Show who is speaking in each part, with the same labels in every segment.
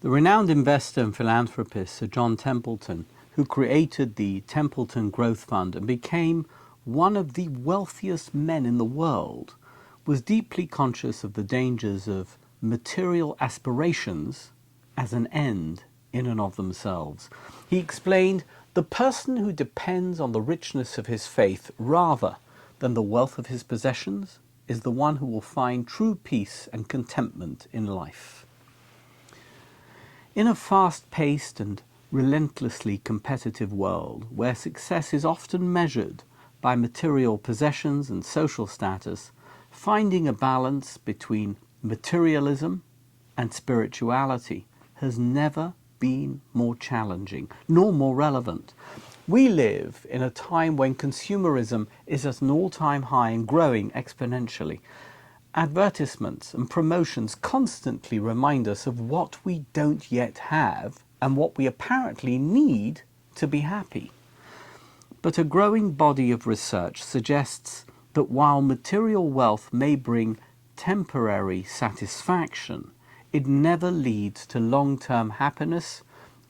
Speaker 1: The renowned investor and philanthropist Sir John Templeton, who created the Templeton Growth Fund and became one of the wealthiest men in the world, was deeply conscious of the dangers of material aspirations as an end in and of themselves. He explained, "The person who depends on the richness of his faith rather than the wealth of his possessions is the one who will find true peace and contentment in life." In a fast-paced and relentlessly competitive world, where success is often measured by material possessions and social status, finding a balance between materialism and spirituality has never been more challenging, nor more relevant. We live in a time when consumerism is at an all-time high and growing exponentially. Advertisements and promotions constantly remind us of what we don't yet have and what we apparently need to be happy. But a growing body of research suggests that while material wealth may bring temporary satisfaction, it never leads to long-term happiness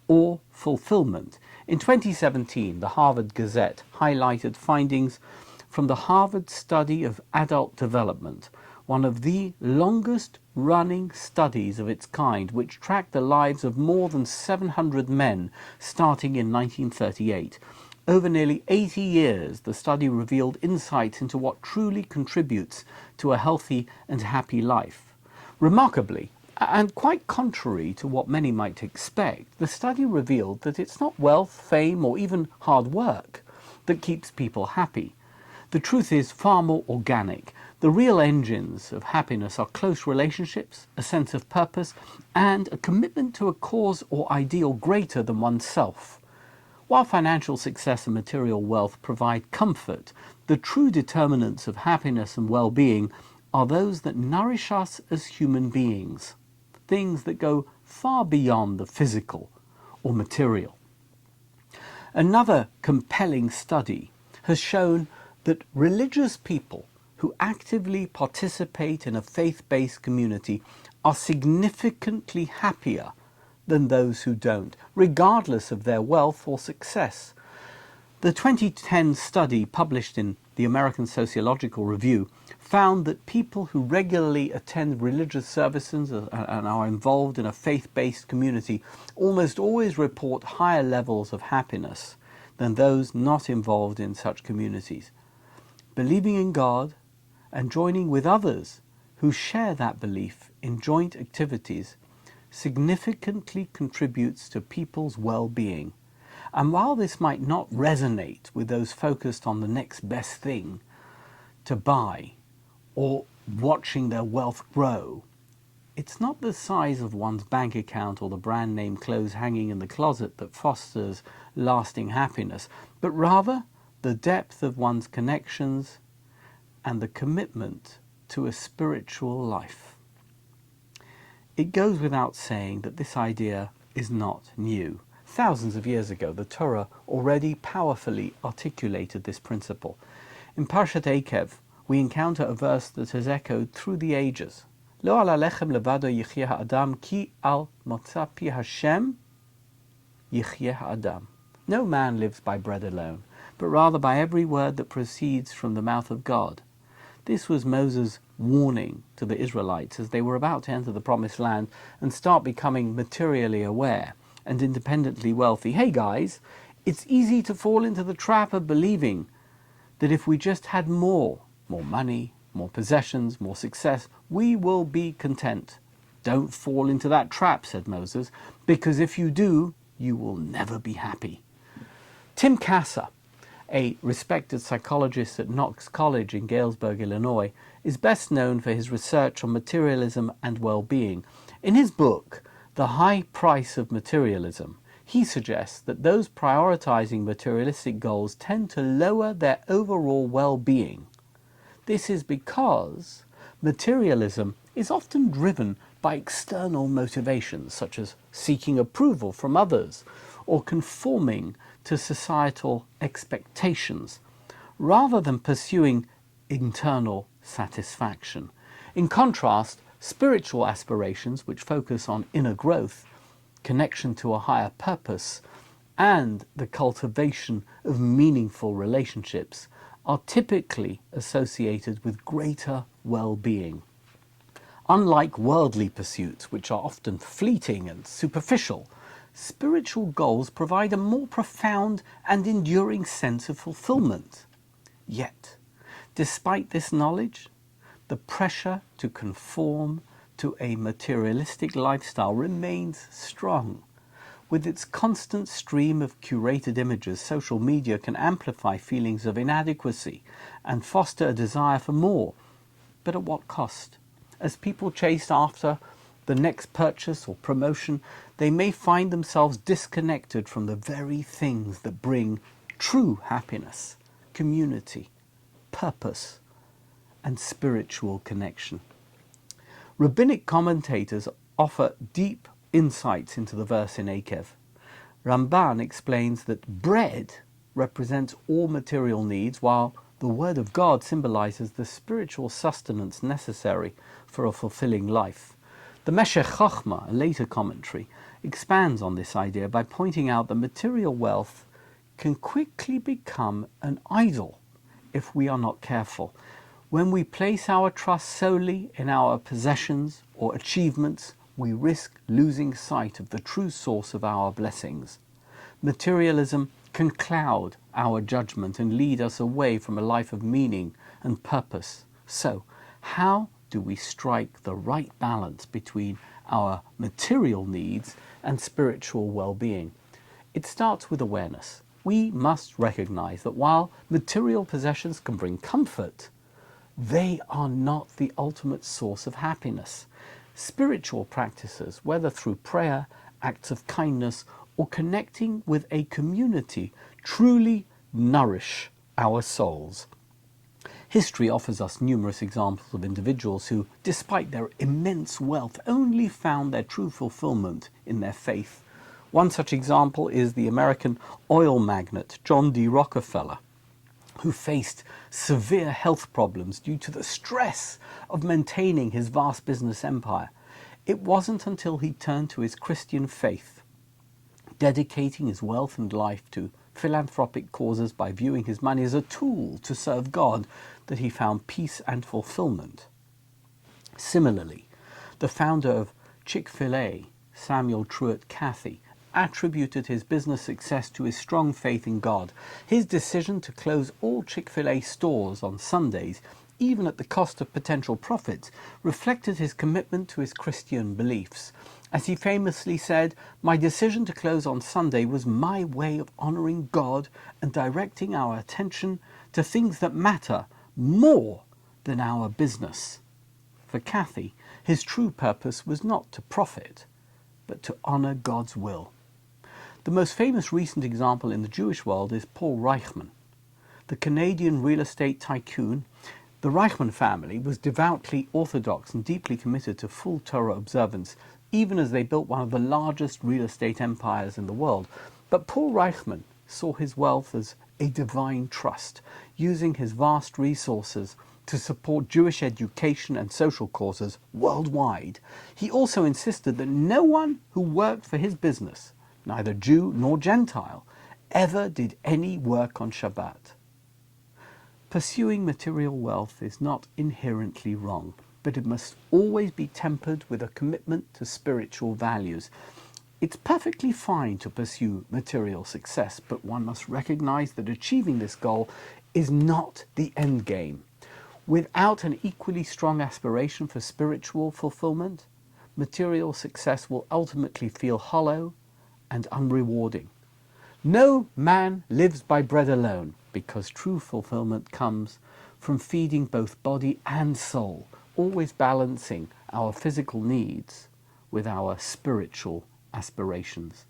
Speaker 1: or fulfillment. In 2017, the Harvard Gazette highlighted findings from the Harvard Study of Adult Development, one of the longest-running studies of its kind, which tracked the lives of more than 700 men starting in 1938. Over nearly 80 years, the study revealed insights into what truly contributes to a healthy and happy life. Remarkably, and quite contrary to what many might expect, the study revealed that it's not wealth, fame, or even hard work that keeps people happy. The truth is far more organic. The real engines of happiness are close relationships, a sense of purpose, and a commitment to a cause or ideal greater than oneself. While financial success and material wealth provide comfort, the true determinants of happiness and well-being are those that nourish us as human beings, things that go far beyond the physical or material. Another compelling study has shown that religious people who actively participate in a faith-based community are significantly happier than those who don't, regardless of their wealth or success. The 2010 study published in the American Sociological Review found that people who regularly attend religious services and are involved in a faith-based community almost always report higher levels of happiness than those not involved in such communities. Believing in God and joining with others who share that belief in joint activities significantly contributes to people's well-being. And while this might not resonate with those focused on the next best thing to buy or watching their wealth grow, it's not the size of one's bank account or the brand name clothes hanging in the closet that fosters lasting happiness, but rather the depth of one's connections and the commitment to a spiritual life. It goes without saying that this idea is not new. Thousands of years ago, the Torah already powerfully articulated this principle. In Parshat Eikev, we encounter a verse that has echoed through the ages. Lo al alechem levado yichyeh ha'adam, ki al motza pi Hashem yichyeh ha'adam. No man lives by bread alone, but rather by every word that proceeds from the mouth of God. This was Moses' warning to the Israelites as they were about to enter the Promised Land and start becoming materially aware and independently wealthy. Hey guys, it's easy to fall into the trap of believing that if we just had more money, more possessions, more success, we will be content. Don't fall into that trap, said Moses, because if you do, you will never be happy. Tim Kasser, a respected psychologist at Knox College in Galesburg, Illinois, is best known for his research on materialism and well-being. In his book, The High Price of Materialism, he suggests that those prioritizing materialistic goals tend to lower their overall well-being. This is because materialism is often driven by external motivations, such as seeking approval from others or conforming to societal expectations, rather than pursuing internal satisfaction. In contrast, spiritual aspirations, which focus on inner growth, connection to a higher purpose, and the cultivation of meaningful relationships are typically associated with greater well-being. Unlike worldly pursuits, which are often fleeting and superficial, spiritual goals provide a more profound and enduring sense of fulfillment. Yet, despite this knowledge, the pressure to conform to a materialistic lifestyle remains strong. With its constant stream of curated images, social media can amplify feelings of inadequacy and foster a desire for more. But at what cost? As people chase after the next purchase or promotion, they may find themselves disconnected from the very things that bring true happiness, community, purpose, and spiritual connection. Rabbinic commentators offer deep insights into the verse in Akev. Ramban explains that bread represents all material needs, while the Word of God symbolizes the spiritual sustenance necessary for a fulfilling life. The Meshech Chochmah, a later commentary, expands on this idea by pointing out that material wealth can quickly become an idol if we are not careful. When we place our trust solely in our possessions or achievements, we risk losing sight of the true source of our blessings. Materialism can cloud our judgment and lead us away from a life of meaning and purpose. So, how do we strike the right balance between our material needs and spiritual well-being? It starts with awareness. We must recognize that while material possessions can bring comfort, they are not the ultimate source of happiness. Spiritual practices, whether through prayer, acts of kindness, or connecting with a community, truly nourish our souls. History offers us numerous examples of individuals who, despite their immense wealth, only found their true fulfillment in their faith. One such example is the American oil magnate John D. Rockefeller, who faced severe health problems due to the stress of maintaining his vast business empire. It wasn't until he turned to his Christian faith, dedicating his wealth and life to philanthropic causes by viewing his money as a tool to serve God, that he found peace and fulfillment. Similarly, the founder of Chick-fil-A, Samuel Truett Cathy, attributed his business success to his strong faith in God. His decision to close all Chick-fil-A stores on Sundays, even at the cost of potential profits, reflected his commitment to his Christian beliefs. As he famously said, "My decision to close on Sunday was my way of honoring God and directing our attention to things that matter more than our business." For Cathy, his true purpose was not to profit, but to honor God's will. The most famous recent example in the Jewish world is Paul Reichman, the Canadian real estate tycoon. The Reichman family was devoutly orthodox and deeply committed to full Torah observance, even as they built one of the largest real estate empires in the world. But Paul Reichman saw his wealth as a divine trust, using his vast resources to support Jewish education and social causes worldwide. He also insisted that no one who worked for his business, neither Jew nor Gentile, ever did any work on Shabbat. Pursuing material wealth is not inherently wrong, but it must always be tempered with a commitment to spiritual values. It's perfectly fine to pursue material success, but one must recognize that achieving this goal is not the end game. Without an equally strong aspiration for spiritual fulfillment, material success will ultimately feel hollow and unrewarding. No man lives by bread alone, because true fulfillment comes from feeding both body and soul, always balancing our physical needs with our spiritual aspirations.